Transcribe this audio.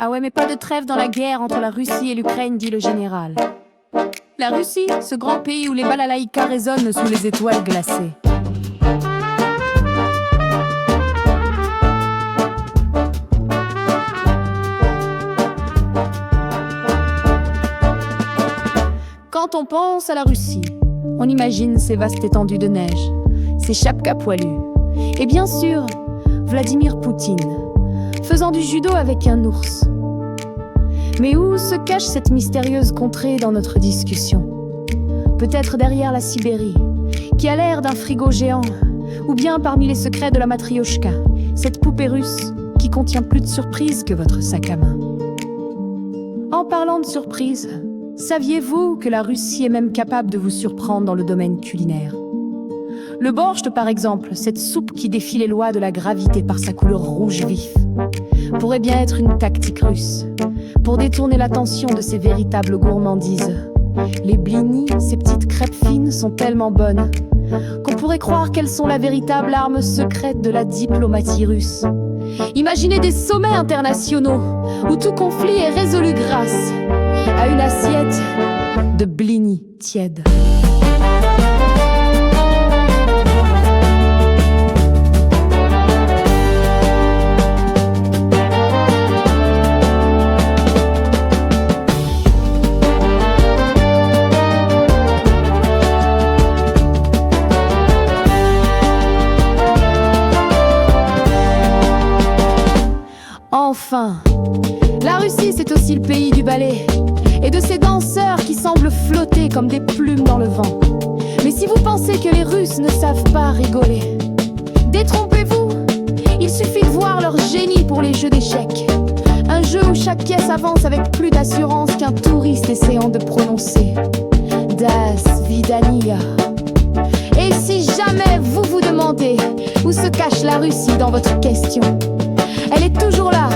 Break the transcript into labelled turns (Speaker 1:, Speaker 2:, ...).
Speaker 1: Ah ouais, mais pas de trêve dans la guerre entre la Russie et l'Ukraine, dit le général. La Russie, ce grand pays où les balalaïkas résonnent sous les étoiles glacées. Quand on pense à la Russie, on imagine ces vastes étendues de neige, ces chapkas poilus, et bien sûr, Vladimir Poutine, faisant du judo avec un ours. Mais où se cache cette mystérieuse contrée dans notre discussion? Peut-être derrière la Sibérie, qui a l'air d'un frigo géant, ou bien parmi les secrets de la matrioshka, cette poupée russe qui contient plus de surprises que votre sac à main. En parlant de surprises, saviez-vous que la Russie est même capable de vous surprendre dans le domaine culinaire? Le borscht, par exemple, cette soupe qui défie les lois de la gravité par sa couleur rouge vif, pourrait bien être une tactique russe, pour détourner l'attention de ces véritables gourmandises. Les blinis, ces petites crêpes fines, sont tellement bonnes qu'on pourrait croire qu'elles sont la véritable arme secrète de la diplomatie russe. Imaginez des sommets internationaux où tout conflit est résolu grâce à une assiette de blinis tièdes. Enfin, la Russie, c'est aussi le pays du ballet et de ces danseurs qui semblent flotter comme des plumes dans le vent. Mais si vous pensez que les Russes ne savent pas rigoler, détrompez-vous. Il suffit de voir leur génie pour les jeux d'échecs. Un jeu où chaque pièce avance avec plus d'assurance qu'un touriste essayant de prononcer Das Vidania. Et si jamais vous vous demandez où se cache la Russie dans votre question, elle est toujours là,